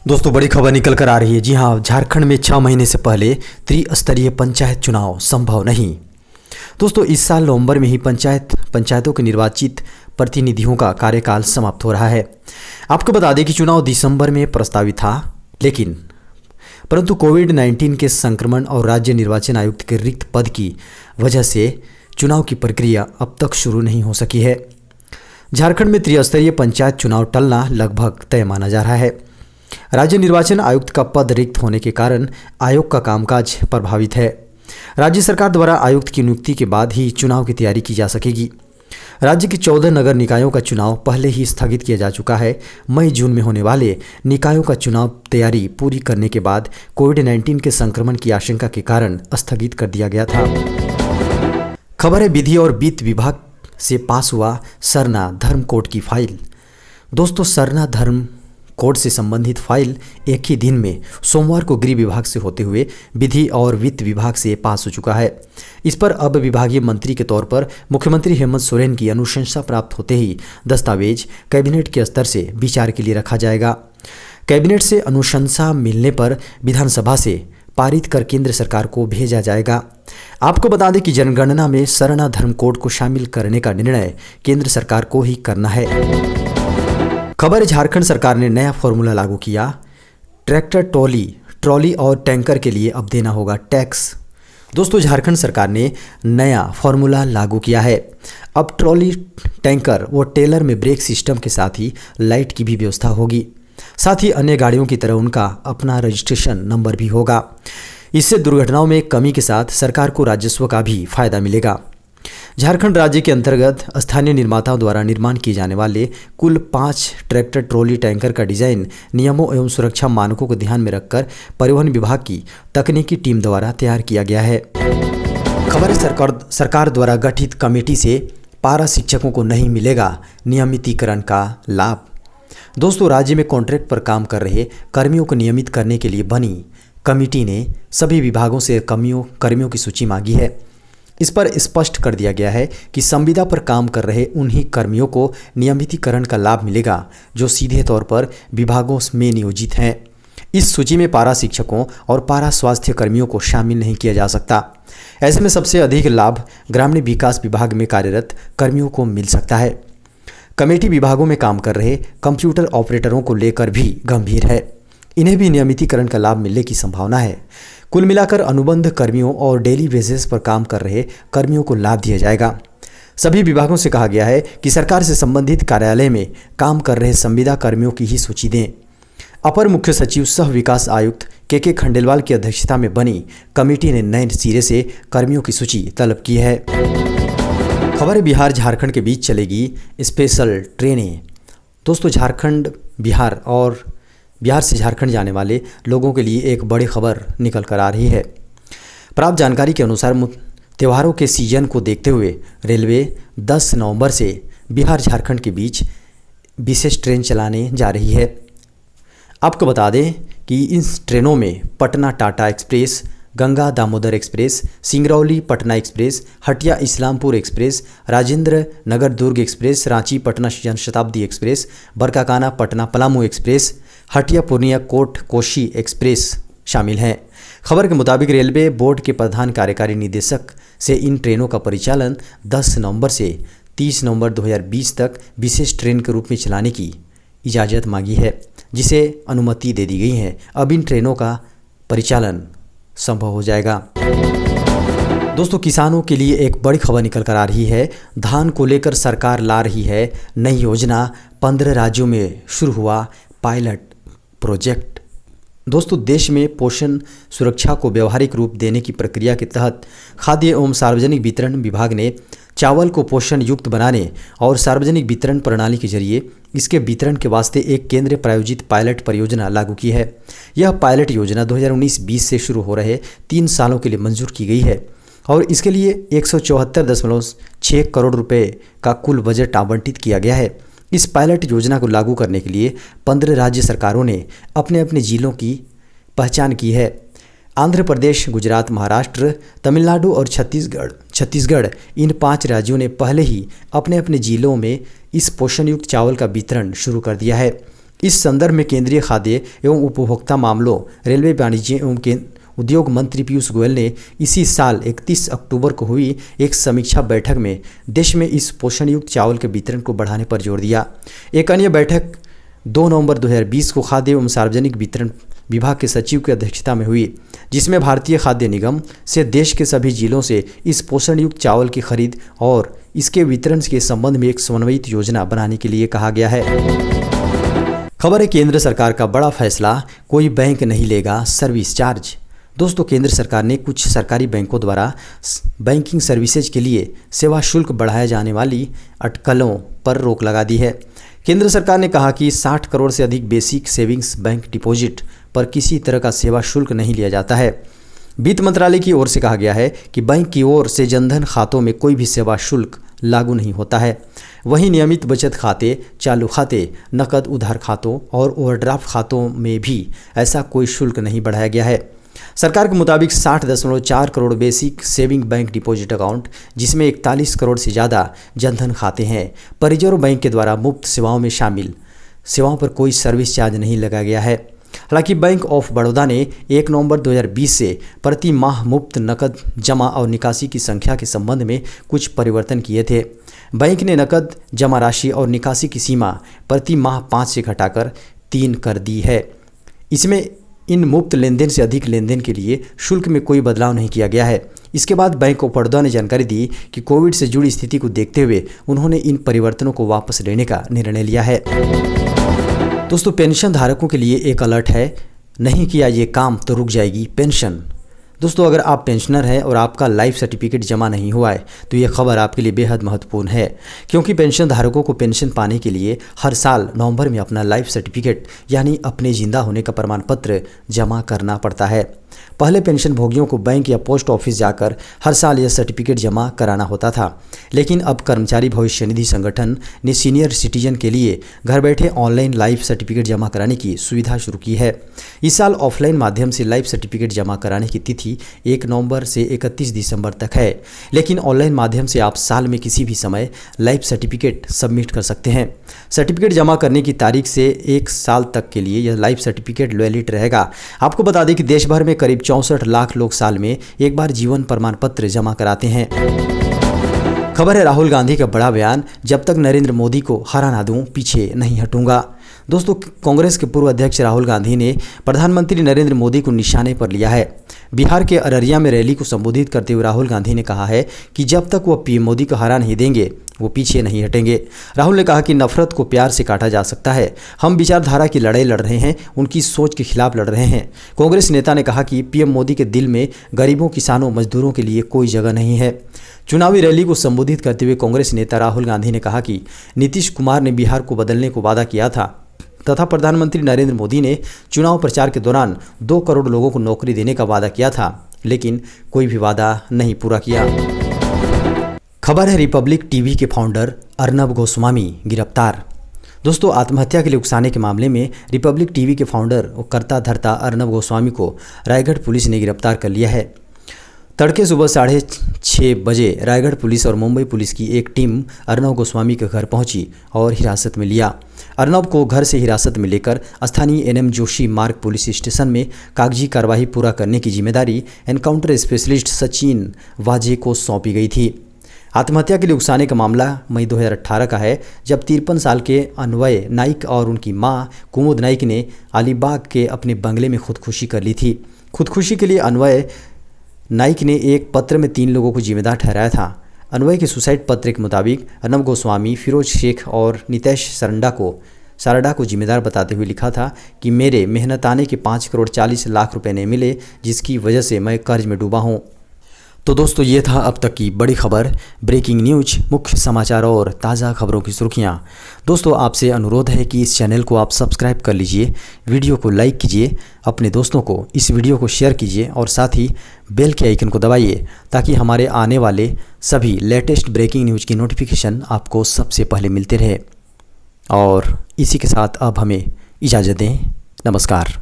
दोस्तों, बड़ी खबर निकल कर आ रही है। जी हाँ, झारखंड में 6 महीने से पहले त्रिस्तरीय पंचायत चुनाव संभव नहीं। दोस्तों, इस साल नवंबर में ही पंचायतों के निर्वाचित प्रतिनिधियों का कार्यकाल समाप्त हो रहा है। आपको बता दें कि चुनाव दिसंबर में प्रस्तावित था, परंतु कोविड-19 के संक्रमण और राज्य निर्वाचन आयुक्त के रिक्त पद की वजह से चुनाव की प्रक्रिया अब तक शुरू नहीं हो सकी है। झारखंड में त्रिस्तरीय पंचायत चुनाव टलना लगभग तय माना जा रहा है। राज्य निर्वाचन आयुक्त का पद रिक्त होने के कारण आयोग का कामकाज प्रभावित है। राज्य सरकार द्वारा आयुक्त की नियुक्ति के बाद ही चुनाव की तैयारी की जा सकेगी। राज्य के 14 नगर निकायों का चुनाव पहले ही स्थगित किया जा चुका है। मई जून में होने वाले निकायों का चुनाव तैयारी पूरी करने के बाद कोविड-19 के संक्रमण की आशंका के कारण स्थगित कर दिया गया था। खबर है, विधि और वित्त विभाग से पास हुआ सरना धर्म कोड की फाइल। दोस्तों, सरना धर्म कोड से संबंधित फाइल एक ही दिन में सोमवार को गृह विभाग से होते हुए विधि और वित्त विभाग से पास हो चुका है। इस पर अब विभागीय मंत्री के तौर पर मुख्यमंत्री हेमंत सोरेन की अनुशंसा प्राप्त होते ही दस्तावेज कैबिनेट के स्तर से विचार के लिए रखा जाएगा। कैबिनेट से अनुशंसा मिलने पर विधानसभा से पारित कर केंद्र सरकार को भेजा जाएगा। आपको बता दें कि जनगणना में सरना धर्म कोड को शामिल करने का निर्णय केंद्र सरकार को ही करना है। खबर है, झारखंड सरकार ने नया फॉर्मूला लागू किया। ट्रैक्टर, ट्रॉली और टैंकर के लिए अब देना होगा टैक्स। दोस्तों, झारखंड सरकार ने नया फॉर्मूला लागू किया है। अब ट्रॉली, टैंकर व टेलर में ब्रेक सिस्टम के साथ ही लाइट की भी व्यवस्था होगी। साथ ही अन्य गाड़ियों की तरह उनका अपना रजिस्ट्रेशन नंबर भी होगा। इससे दुर्घटनाओं में कमी के साथ सरकार को राजस्व का भी फायदा मिलेगा। झारखंड राज्य के अंतर्गत स्थानीय निर्माताओं द्वारा निर्माण किए जाने वाले कुल 5 ट्रैक्टर, ट्रॉली, टैंकर का डिजाइन नियमों एवं सुरक्षा मानकों को ध्यान में रखकर परिवहन विभाग की तकनीकी टीम द्वारा तैयार किया गया है। खबर है, सरकार द्वारा गठित कमेटी से पारा शिक्षकों को नहीं मिलेगा नियमितीकरण का लाभ। दोस्तों, राज्य में कॉन्ट्रैक्ट पर काम कर रहे कर्मियों को नियमित करने के लिए बनी कमेटी ने सभी विभागों से कर्मियों की सूची मांगी है। इस पर स्पष्ट कर दिया गया है कि संविदा पर काम कर रहे उन्हीं कर्मियों को नियमितीकरण का लाभ मिलेगा जो सीधे तौर पर विभागों में नियोजित हैं। इस सूची में पारा शिक्षकों और पारा स्वास्थ्य कर्मियों को शामिल नहीं किया जा सकता। ऐसे में सबसे अधिक लाभ ग्रामीण विकास विभाग में कार्यरत कर्मियों को मिल सकता है। कमेटी विभागों में काम कर रहे कंप्यूटर ऑपरेटरों को लेकर भी गंभीर है। इन्हें भी नियमितीकरण का लाभ मिलने की संभावना है। कुल मिलाकर अनुबंध कर्मियों और डेली बेसिस पर काम कर रहे कर्मियों को लाभ दिया जाएगा। सभी विभागों से कहा गया है कि सरकार से संबंधित कार्यालय में काम कर रहे संविदा कर्मियों की ही सूची दें। अपर मुख्य सचिव सह विकास आयुक्त के खंडेलवाल की अध्यक्षता में बनी कमेटी ने नए सिरे से कर्मियों की सूची तलब की है। खबर है, बिहार झारखंड के बीच चलेगी स्पेशल ट्रेनें। दोस्तों, बिहार से झारखंड जाने वाले लोगों के लिए एक बड़ी खबर निकल कर आ रही है। प्राप्त जानकारी के अनुसार त्योहारों के सीजन को देखते हुए रेलवे 10 नवंबर से बिहार झारखंड के बीच विशेष ट्रेन चलाने जा रही है। आपको बता दें कि इन ट्रेनों में Patna Tata express, Ganga Damodar express, Singrauli Patna express, Hatia Islampur express, Rajendra Nagar Durg express, Ranchi Patna Janshatabdi express, Barkakana Patna Palamu express, Hatia Purnia कोट कोशी एक्सप्रेस शामिल हैं। खबर के मुताबिक रेलवे बोर्ड के प्रधान कार्यकारी निदेशक से इन ट्रेनों का परिचालन 10 नवंबर से 30 नवंबर 2020 तक विशेष ट्रेन के रूप में चलाने की इजाज़त मांगी है, जिसे अनुमति दे दी गई है। अब इन ट्रेनों का परिचालन संभव हो जाएगा। दोस्तों, किसानों के लिए एक बड़ी खबर निकल कर आ रही है। धान को लेकर सरकार ला रही है नई योजना। 15 राज्यों में शुरू हुआ पायलट प्रोजेक्ट। दोस्तों, देश में पोषण सुरक्षा को व्यवहारिक रूप देने की प्रक्रिया के तहत खाद्य एवं सार्वजनिक वितरण विभाग ने चावल को पोषण युक्त बनाने और सार्वजनिक वितरण प्रणाली के जरिए इसके वितरण के वास्ते एक केंद्र प्रायोजित पायलट परियोजना लागू की है। यह पायलट योजना 2019-20 से शुरू हो रहे 3 सालों के लिए मंजूर की गई है और इसके लिए 174.6 करोड़ रुपए का कुल बजट आवंटित किया गया है। इस पायलट योजना को लागू करने के लिए 15 राज्य सरकारों ने अपने अपने जिलों की पहचान की है। आंध्र प्रदेश, गुजरात, महाराष्ट्र, तमिलनाडु और छत्तीसगढ़ इन 5 राज्यों ने पहले ही अपने अपने जिलों में इस पोषण युक्त चावल का वितरण शुरू कर दिया है। इस संदर्भ में केंद्रीय खाद्य एवं उपभोक्ता मामलों, रेलवे, वाणिज्य एवं उद्योग मंत्री पीयूष गोयल ने इसी साल 31 अक्टूबर को हुई एक समीक्षा बैठक में देश में इस पोषण युक्त चावल के वितरण को बढ़ाने पर जोर दिया। एक अन्य बैठक 2 नवंबर 2020 को खाद्य एवं सार्वजनिक वितरण विभाग के सचिव की अध्यक्षता में हुई, जिसमें भारतीय खाद्य निगम से देश के सभी जिलों से इस पोषण युक्त चावल की खरीद और इसके वितरण के संबंध में एक समन्वित योजना बनाने के लिए कहा गया है। खबर है केंद्र सरकार का बड़ा फैसला, कोई बैंक नहीं लेगा सर्विस चार्ज। दोस्तों, केंद्र सरकार ने कुछ सरकारी बैंकों द्वारा बैंकिंग सर्विसेज के लिए सेवा शुल्क बढ़ाए जाने वाली अटकलों पर रोक लगा दी है। केंद्र सरकार ने कहा कि 60 करोड़ से अधिक बेसिक सेविंग्स बैंक डिपॉजिट पर किसी तरह का सेवा शुल्क नहीं लिया जाता है। वित्त मंत्रालय की ओर से कहा गया है कि बैंक की ओर से जनधन खातों में कोई भी सेवा शुल्क लागू नहीं होता है। वहीं नियमित बचत खाते, चालू खाते, नकद उधार खातों और ओवरड्राफ्ट खातों में भी ऐसा कोई शुल्क नहीं बढ़ाया गया है। सरकार के मुताबिक 60.4 crore basic saving bank deposit account, जिसमें 41 करोड़ से ज़्यादा जनधन खाते हैं, पर रिजर्व बैंक के द्वारा मुफ्त सेवाओं में शामिल सेवाओं पर कोई सर्विस चार्ज नहीं लगाया गया है। हालांकि बैंक ऑफ बड़ौदा ने 1 नवंबर 2020 से प्रति माह मुफ्त नकद जमा और निकासी की संख्या के संबंध में कुछ परिवर्तन किए थे। बैंक ने नकद जमा राशि और निकासी की सीमा प्रति माह 5 से घटाकर 3 कर दी है। इसमें इन मुफ्त लेनदेन से अधिक लेनदेन के लिए शुल्क में कोई बदलाव नहीं किया गया है। इसके बाद बैंक ऑफ बड़ौदा ने जानकारी दी कि कोविड से जुड़ी स्थिति को देखते हुए उन्होंने इन परिवर्तनों को वापस लेने का निर्णय लिया है। दोस्तों, पेंशन धारकों के लिए एक अलर्ट है, नहीं किया ये काम तो रुक जाएगी पेंशन। दोस्तों, अगर आप पेंशनर हैं और आपका लाइफ सर्टिफिकेट जमा नहीं हुआ है तो ये खबर आपके लिए बेहद महत्वपूर्ण है, क्योंकि पेंशन धारकों को पेंशन पाने के लिए हर साल नवंबर में अपना लाइफ सर्टिफिकेट यानी अपने जिंदा होने का प्रमाण पत्र जमा करना पड़ता है। पहले पेंशन भोगियों को बैंक या पोस्ट ऑफिस जाकर हर साल यह सर्टिफिकेट जमा कराना होता था, लेकिन अब कर्मचारी भविष्य निधि संगठन ने सीनियर सिटीजन के लिए घर बैठे ऑनलाइन लाइफ सर्टिफिकेट जमा कराने की सुविधा शुरू की है। इस साल ऑफलाइन माध्यम से लाइफ सर्टिफिकेट जमा कराने की तिथि 1 नवंबर से 31 दिसंबर तक है, लेकिन ऑनलाइन माध्यम से आप साल में किसी भी समय लाइफ सर्टिफिकेट सबमिट कर सकते हैं। सर्टिफिकेट जमा करने की तारीख से 1 साल तक के लिए यह लाइफ सर्टिफिकेट वैलिड रहेगा। आपको बता दें कि देश भर में करीब 64 लाख लोग साल में एक बार जीवन प्रमाण पत्र जमा कराते हैं। खबर है राहुल गांधी का बड़ा बयान, जब तक नरेंद्र मोदी को हरा ना दूं पीछे नहीं हटूंगा। दोस्तों, कांग्रेस के पूर्व अध्यक्ष राहुल गांधी ने प्रधानमंत्री नरेंद्र मोदी को निशाने पर लिया है। बिहार के अररिया में रैली को संबोधित करते हुए राहुल गांधी ने कहा है कि जब तक वो पीएम मोदी को हरा नहीं देंगे वो पीछे नहीं हटेंगे। राहुल ने कहा कि नफरत को प्यार से काटा जा सकता है। हम विचारधारा की लड़ाई लड़ रहे हैं, उनकी सोच के खिलाफ लड़ रहे हैं। कांग्रेस नेता ने कहा कि पीएम मोदी के दिल में गरीबों, किसानों, मजदूरों के लिए कोई जगह नहीं है। चुनावी रैली को संबोधित करते हुए कांग्रेस नेता राहुल गांधी ने कहा कि नीतीश कुमार ने बिहार को बदलने को वादा किया था तथा प्रधानमंत्री नरेंद्र मोदी ने चुनाव प्रचार के दौरान 2 करोड़ लोगों को नौकरी देने का वादा किया था, लेकिन कोई भी वादा नहीं पूरा किया। खबर है रिपब्लिक टीवी के फाउंडर अर्नब गोस्वामी गिरफ्तार। दोस्तों, आत्महत्या के लिए उकसाने के मामले में रिपब्लिक टीवी के फाउंडर और कर्ता धर्ता अर्नब गोस्वामी को रायगढ़ पुलिस ने गिरफ्तार कर लिया है। तड़के सुबह 6:30 बजे रायगढ़ पुलिस और मुंबई पुलिस की एक टीम अर्नब गोस्वामी के घर पहुंची और हिरासत में लिया। अर्नब को घर से हिरासत में लेकर स्थानीय एनएम जोशी मार्ग पुलिस स्टेशन में कागजी कार्रवाई पूरा करने की जिम्मेदारी एनकाउंटर स्पेशलिस्ट सचिन वाजे को सौंपी गई थी। आत्महत्या के लिए उकसाने का मामला मई 2018 का है, जब 53 साल के अन्वय नाइक और उनकी मां कुमुद नाइक ने अलीबाग के अपने बंगले में खुदकुशी कर ली थी। खुदकुशी के लिए अन्वय नाइक ने एक पत्र में 3 लोगों को जिम्मेदार ठहराया था। अन्वय के सुसाइड पत्र के मुताबिक अर्नब गोस्वामी, फिरोज शेख और नितेश सारडा को जिम्मेदार बताते हुए लिखा था कि मेरे मेहनताने के 5 करोड़ 40 लाख रुपए नहीं मिले, जिसकी वजह से मैं कर्ज में डूबा हूँ। तो दोस्तों, ये था अब तक की बड़ी खबर, ब्रेकिंग न्यूज, मुख्य समाचार और ताज़ा खबरों की सुर्खियाँ। दोस्तों, आपसे अनुरोध है कि इस चैनल को आप सब्सक्राइब कर लीजिए, वीडियो को लाइक कीजिए, अपने दोस्तों को इस वीडियो को शेयर कीजिए और साथ ही बेल के आइकन को दबाइए ताकि हमारे आने वाले सभी लेटेस्ट ब्रेकिंग न्यूज की नोटिफिकेशन आपको सबसे पहले मिलते रहे। और इसी के साथ अब हमें इजाज़त दें। नमस्कार।